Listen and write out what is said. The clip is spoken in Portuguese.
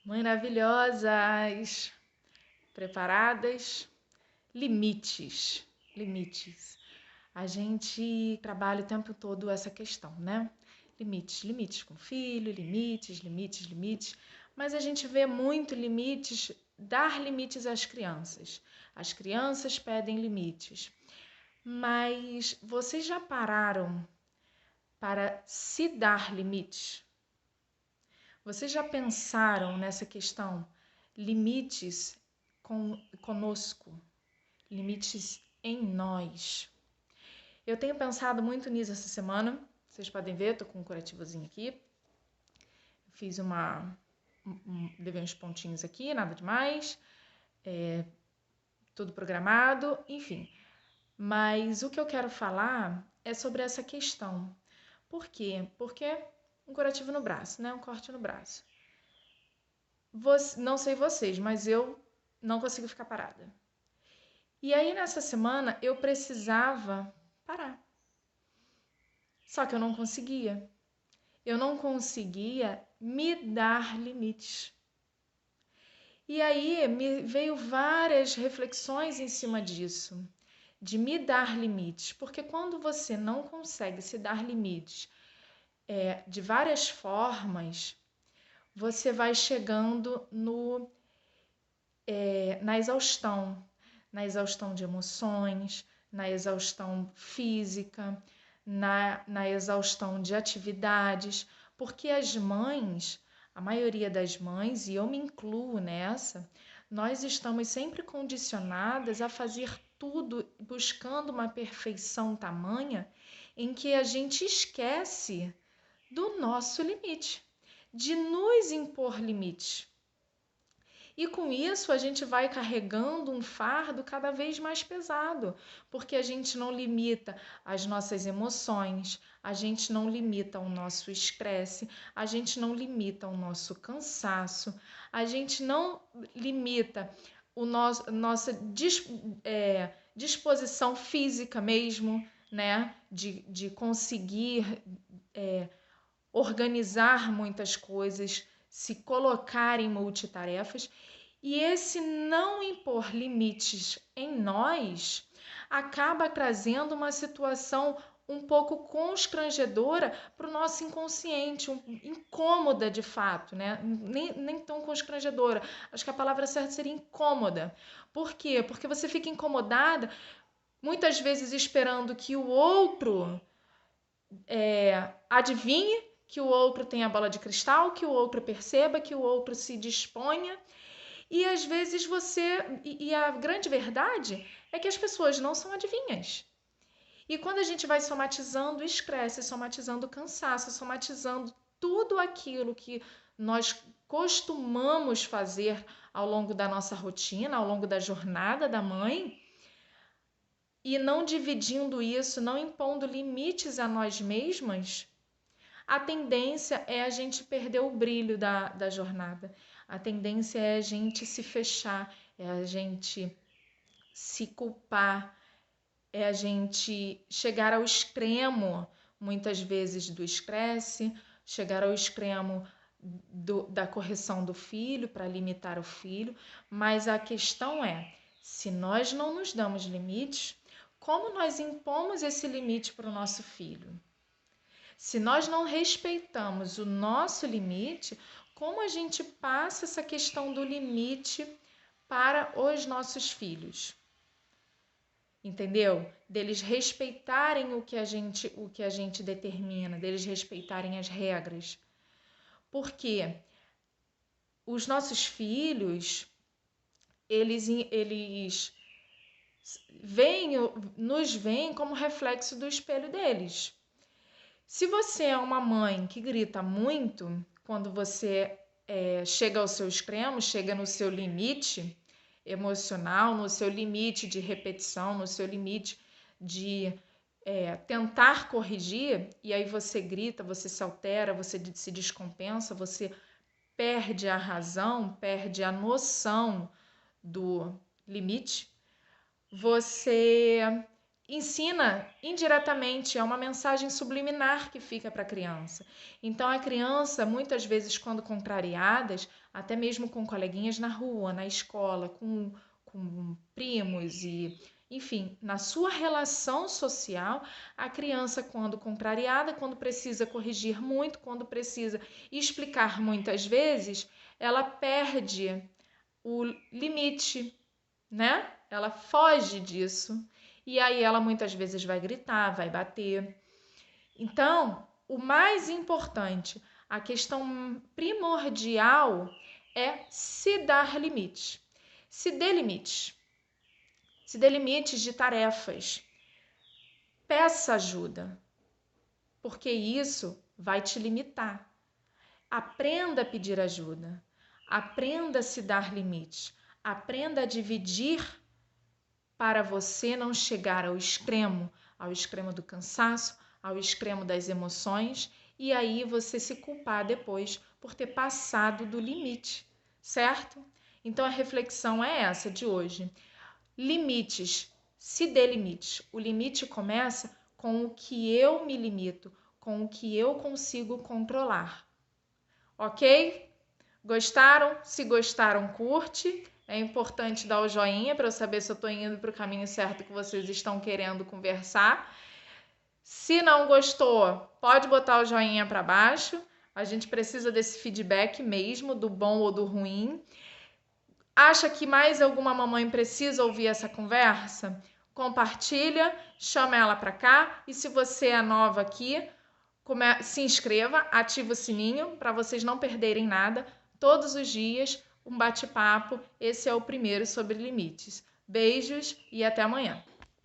Maravilhosas, preparadas? Limites, limites. A gente trabalha o tempo todo essa questão, né? Limites, limites com filho, limites, limites, limites. Mas a gente vê muito limites, dar limites às crianças. As crianças pedem limites. Mas vocês já pararam para se dar limites? Vocês já pensaram nessa questão? Limites conosco, limites em nós. Eu tenho pensado muito nisso essa semana. Vocês podem ver, tô com um curativozinho aqui. Fiz levei uns pontinhos aqui, nada demais. Tudo programado, enfim. Mas o que eu quero falar é sobre essa questão. Por quê? Porque um curativo no braço, né? Um corte no braço. Não sei vocês, mas eu não consigo ficar parada. E aí, nessa semana, eu precisava parar. Só que eu não conseguia. Eu não conseguia me dar limites. E aí, me veio várias reflexões em cima disso, de me dar limites. Porque quando você não consegue se dar limites de várias formas, você vai chegando na exaustão de emoções, na exaustão física, na exaustão de atividades, porque as mães, a maioria das mães, e eu me incluo nessa, nós estamos sempre condicionadas a fazer tudo buscando uma perfeição tamanha em que a gente esquece do nosso limite, de nos impor limites. E com isso a gente vai carregando um fardo cada vez mais pesado, porque a gente não limita as nossas emoções, a gente não limita o nosso estresse, a gente não limita o nosso cansaço, a gente não limita nossa disposição física mesmo, né? De conseguir organizar muitas coisas, se colocar em multitarefas. E esse não impor limites em nós acaba trazendo uma situação um pouco constrangedora para o nosso inconsciente, incômoda de fato, né? Nem tão constrangedora. Acho que a palavra certa seria incômoda. Por quê? Porque você fica incomodada, muitas vezes esperando que o outro adivinhe, que o outro tenha a bola de cristal, que o outro perceba, que o outro se disponha. E às vezes E a grande verdade é que as pessoas não são adivinhas. E quando a gente vai somatizando o estresse, somatizando o cansaço, somatizando tudo aquilo que nós costumamos fazer ao longo da nossa rotina, ao longo da jornada da mãe, e não dividindo isso, não impondo limites a nós mesmas, a tendência é a gente perder o brilho da jornada. A tendência é a gente se fechar, é a gente se culpar, é a gente chegar ao extremo, muitas vezes, do estresse, chegar ao extremo da correção do filho, para limitar o filho. Mas a questão é, se nós não nos damos limites, como nós impomos esse limite para o nosso filho? Se nós não respeitamos o nosso limite, como a gente passa essa questão do limite para os nossos filhos? Entendeu? Deles respeitarem o que a gente determina, deles respeitarem as regras. Porque os nossos filhos, eles nos veem como reflexo do espelho deles. Se você é uma mãe que grita muito, quando você chega ao seu extremo, chega no seu limite emocional, no seu limite de repetição, no seu limite de tentar corrigir, e aí você grita, você se altera, você se descompensa, você perde a razão, perde a noção do limite, você ensina indiretamente, é uma mensagem subliminar que fica para a criança. Então, a criança, muitas vezes, quando contrariadas, até mesmo com coleguinhas na rua, na escola, com primos e, enfim, na sua relação social, a criança, quando contrariada, quando precisa corrigir muito, quando precisa explicar muitas vezes, ela perde o limite, né? Ela foge disso. E aí ela muitas vezes vai gritar, vai bater. Então, o mais importante, a questão primordial é se dar limites. Se dê limites. Se dê limites de tarefas. Peça ajuda, porque isso vai te limitar. Aprenda a pedir ajuda. Aprenda a se dar limites. Aprenda a dividir para você não chegar ao extremo do cansaço, ao extremo das emoções e aí você se culpar depois por ter passado do limite, certo? Então a reflexão é essa de hoje. Limites, se dê limites. O limite começa com o que eu me limito, com o que eu consigo controlar. Ok? Gostaram? Se gostaram, curte. É importante dar o joinha para eu saber se eu estou indo para o caminho certo que vocês estão querendo conversar. Se não gostou, pode botar o joinha para baixo. A gente precisa desse feedback mesmo, do bom ou do ruim. Acha que mais alguma mamãe precisa ouvir essa conversa? Compartilha, chama ela para cá. E se você é nova aqui, se inscreva, ativa o sininho para vocês não perderem nada. Todos os dias, um bate-papo. Esse é o primeiro sobre limites. Beijos e até amanhã.